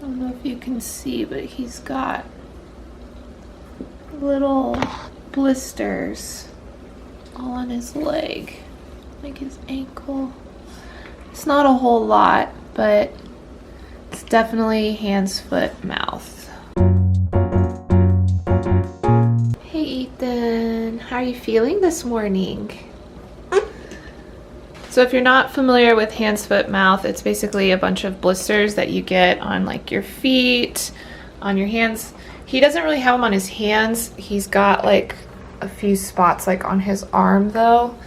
don't know if you can see, but he's got little blisters all on his leg, like his ankle. It's not a whole lot, but it's definitely hands, foot, mouth. Hey Ethan, how are you feeling this morning? So if you're not familiar with hands, foot, mouth, it's basically a bunch of blisters that you get on like your feet, on your hands. He doesn't really have them on his hands. He's got like a few spots like on his arm though.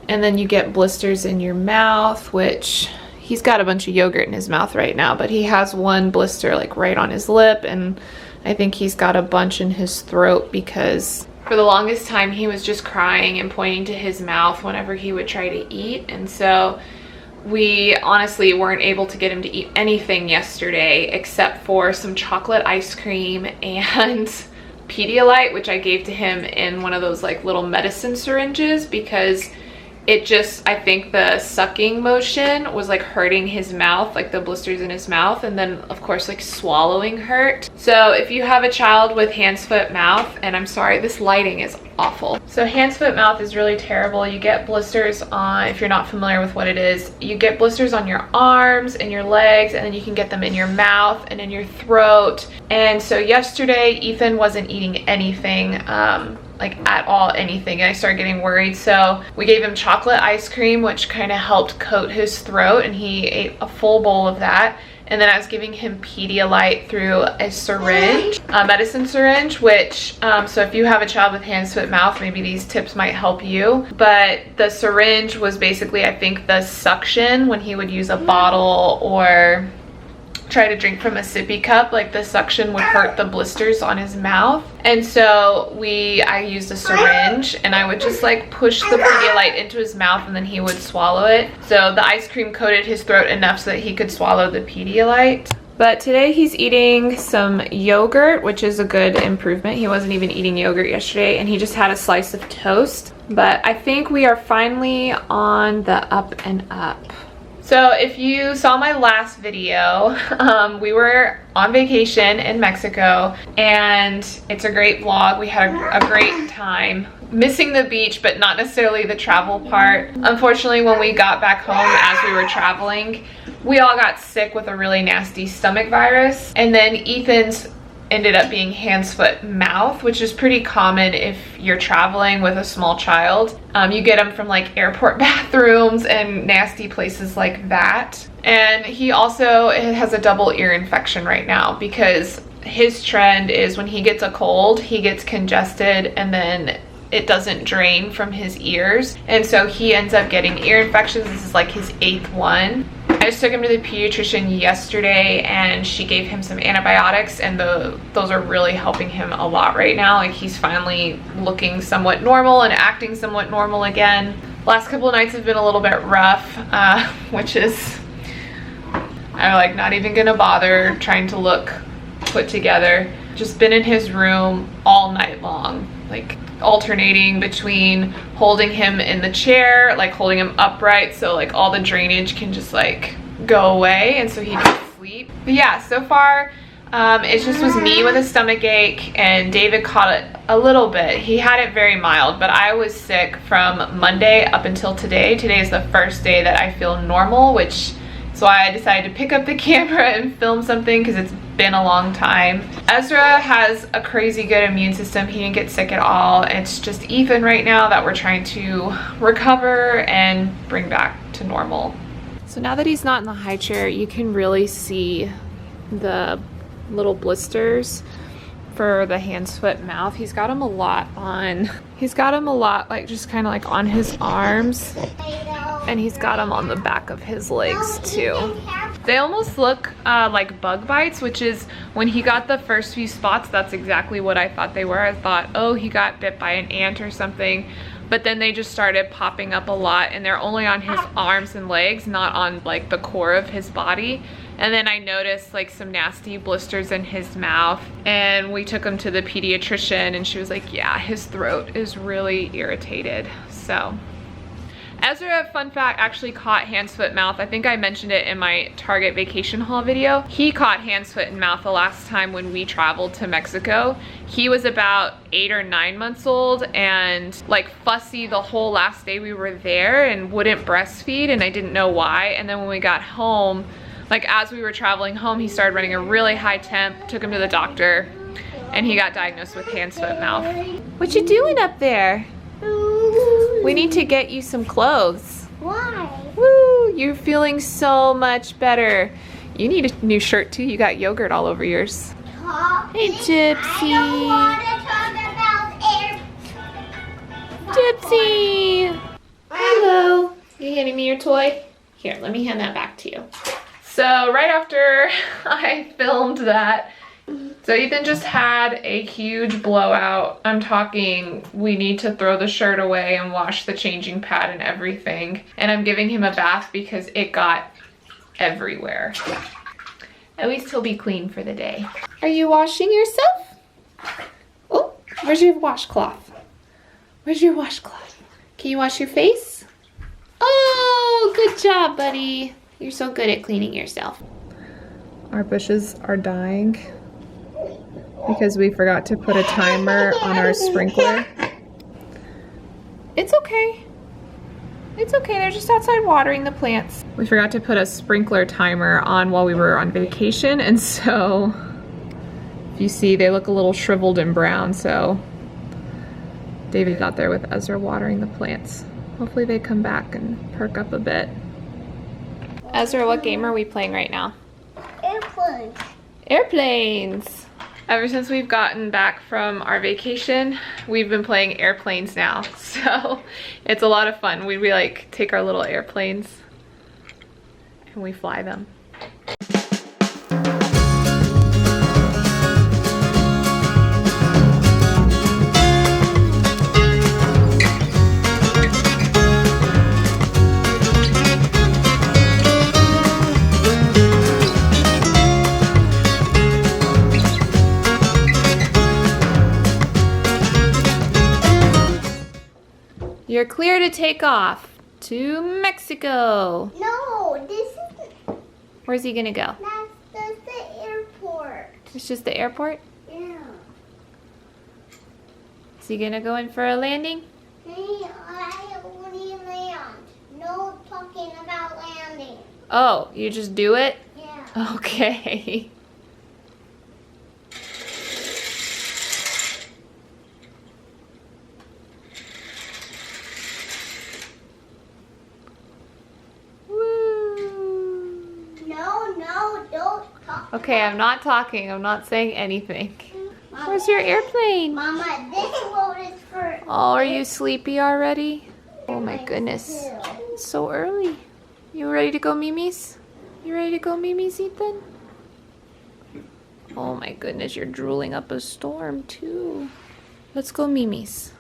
And then you get blisters in your mouth, which he's got a bunch of yogurt in his mouth right now, but he has one blister like right on his lip, and I think he's got a bunch in his throat because for the longest time he was just crying and pointing to his mouth whenever he would try to eat. And so we honestly weren't able to get him to eat anything yesterday except for some chocolate ice cream and Pedialyte, which I gave to him in one of those like little medicine syringes because it just, I think the sucking motion was like hurting his mouth, like the blisters in his mouth, and then of course like swallowing hurt. So if you have a child with hands, foot, mouth, and I'm sorry, this lighting is awful. So hands, foot, mouth is really terrible. You get blisters on, if you're not familiar with what it is, you get blisters on your arms and your legs, and then you can get them in your mouth and in your throat. And so yesterday Ethan wasn't eating anything, like at all anything, and I started getting worried. So we gave him chocolate ice cream, which kind of helped coat his throat, and he ate a full bowl of that. And then I was giving him Pedialyte through a syringe, a medicine syringe, which, so if you have a child with hands, foot, mouth, maybe these tips might help you. But the syringe was basically, I think, the suction when he would use a bottle or try to drink from a sippy cup, like the suction would hurt the blisters on his mouth. And so I used a syringe and I would just like push the Pedialyte into his mouth and then he would swallow it. So the ice cream coated his throat enough so that he could swallow the Pedialyte. But today he's eating some yogurt, which is a good improvement. He wasn't even eating yogurt yesterday, and he just had a slice of toast. But I think we are finally on the up and up. So if you saw my last video, we were on vacation in Mexico, and it's a great vlog. We had a great time. Missing the beach, but not necessarily the travel part. Unfortunately, when we got back home as we were traveling, we all got sick with a really nasty stomach virus. And then Ethan's ended up being hands, foot, mouth, which is pretty common if you're traveling with a small child. You get them from like airport bathrooms and nasty places like that. And he also has a double ear infection right now because his trend is when he gets a cold, he gets congested and then it doesn't drain from his ears. And so he ends up getting ear infections. This is like his 8th one. I just took him to the pediatrician yesterday and she gave him some antibiotics, and those are really helping him a lot right now. Like he's finally looking somewhat normal and acting somewhat normal again. Last couple of nights have been a little bit rough, which is, I'm like not even gonna bother trying to look put together. Just been in his room all night long, like alternating between holding him in the chair, like holding him upright so like all the drainage can just like go away and so he can sleep. But yeah, so far it just was me with a stomach ache, and David caught it a little bit. He had it very mild, but I was sick from Monday up until today. Today is the first day that I feel normal, which is why I decided to pick up the camera and film something because it's been a long time. Ezra has a crazy good immune system. He didn't get sick at all. It's just Ethan right now that we're trying to recover and bring back to normal. So now that he's not in the high chair, you can really see the little blisters for the hands, foot, mouth. He's got them a lot like just kind of like on his arms, and he's got them on the back of his legs too. They almost look like bug bites, which is when he got the first few spots, that's exactly what I thought they were. I thought, oh, he got bit by an ant or something. But then they just started popping up a lot, and they're only on his arms and legs, not on like the core of his body. And then I noticed like some nasty blisters in his mouth, and we took him to the pediatrician and she was like, yeah, his throat is really irritated. So Ezra, fun fact, actually caught hands, foot, mouth. I think I mentioned it in my Target vacation haul video. He caught hands, foot, and mouth the last time when we traveled to Mexico. He was about 8 or 9 months old and like fussy the whole last day we were there and wouldn't breastfeed, and I didn't know why. And then when we got home, like as we were traveling home, he started running a really high temp, took him to the doctor, and he got diagnosed with hands, foot, mouth. What you doing up there? We need to get you some clothes. Why? Woo, you're feeling so much better. You need a new shirt too. You got yogurt all over yours. Hey, Gypsy. I don't want to talk about Gypsy. Hello. You handing me your toy? Here, let me hand that back to you. So right after I filmed that, so Ethan just had a huge blowout. I'm talking, we need to throw the shirt away and wash the changing pad and everything. And I'm giving him a bath because it got everywhere. At least he'll be clean for the day. Are you washing yourself? Oh, where's your washcloth? Where's your washcloth? Can you wash your face? Oh, good job, buddy. You're so good at cleaning yourself. Our bushes are dying because we forgot to put a timer on our sprinkler. It's okay. It's okay, they're just outside watering the plants. We forgot to put a sprinkler timer on while we were on vacation, and so if you see, they look a little shriveled and brown, so David's out there with Ezra watering the plants. Hopefully they come back and perk up a bit. Ezra, what game are we playing right now? Airplanes. Airplanes! Ever since we've gotten back from our vacation, we've been playing airplanes now. So it's a lot of fun. We like take our little airplanes and we fly them. You're clear to take off to Mexico. No, this isn't. Where's he gonna go? That's the airport. It's just the airport? Yeah. Is he gonna go in for a landing? Hey, I only land. No talking about landing. Oh, you just do it? Yeah. Okay. No, don't talk. Okay, I'm not talking. I'm not saying anything. Mama, Where's your airplane? Mama, this boat is for. Oh, are you sleepy already? Oh my goodness. It's so early. You ready to go, Mimi's? You ready to go, Mimi's, Ethan? Oh my goodness, you're drooling up a storm too. Let's go, Mimi's.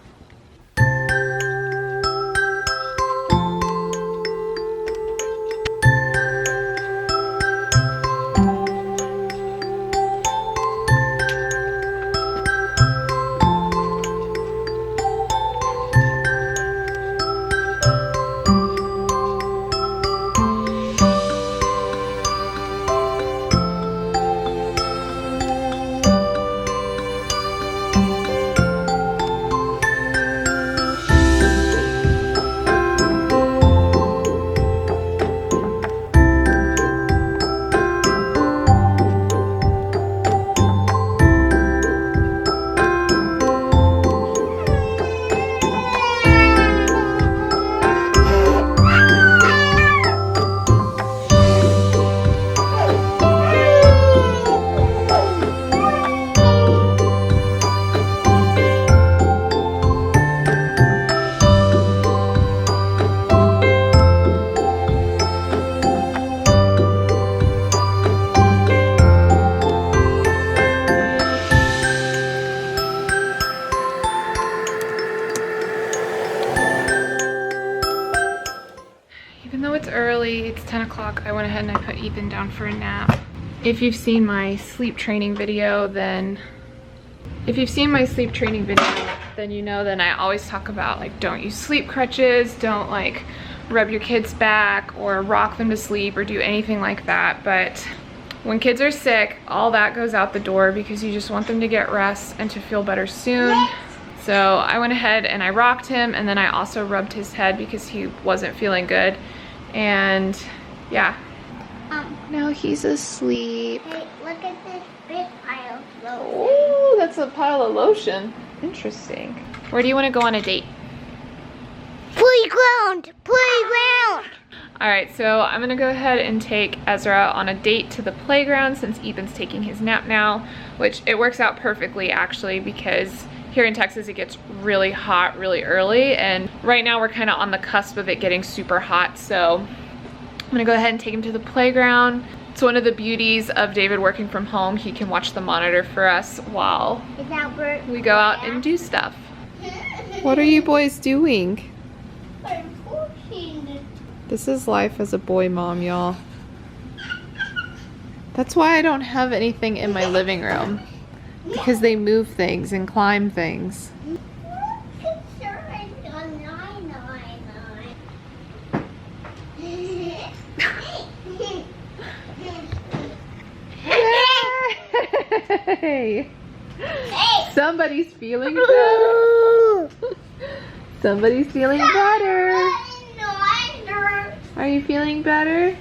It's 10 o'clock. I went ahead and I put Ethan down for a nap. If you've seen my sleep training video, then you know then I always talk about like don't use sleep crutches, don't like rub your kid's back or rock them to sleep or do anything like that. But when kids are sick, all that goes out the door because you just want them to get rest and to feel better soon. So I went ahead and I rocked him, and then I also rubbed his head because he wasn't feeling good. And yeah, now he's asleep. Hey, look at this big pile of lotion. Oh, that's a pile of lotion. Interesting. Where do you want to go on a date? Playground! Playground! All right, so I'm gonna go ahead and take Ezra on a date to the playground since Ethan's taking his nap now, which it works out perfectly actually because here in Texas it gets really hot really early, and right now we're kind of on the cusp of it getting super hot. So I'm gonna go ahead and take him to the playground. It's one of the beauties of David working from home. He can watch the monitor for us while we go out and do stuff. What are you boys doing? I'm pushing. This is life as a boy mom, y'all. That's why I don't have anything in my living room, because they move things and climb things. Hey! Somebody's feeling better. Somebody's feeling better. Are you feeling better?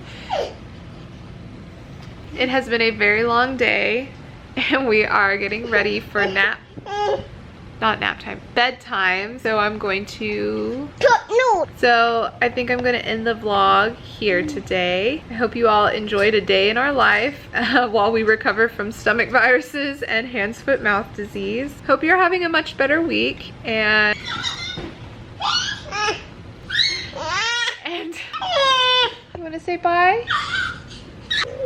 It has been a very long day, and we are getting ready for bedtime. So I'm going to, so I think I'm going to end the vlog here today. I hope you all enjoyed a day in our life while we recover from stomach viruses and hands, foot, mouth disease. Hope you're having a much better week, and you want to say bye?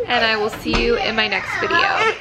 And I will see you in my next video.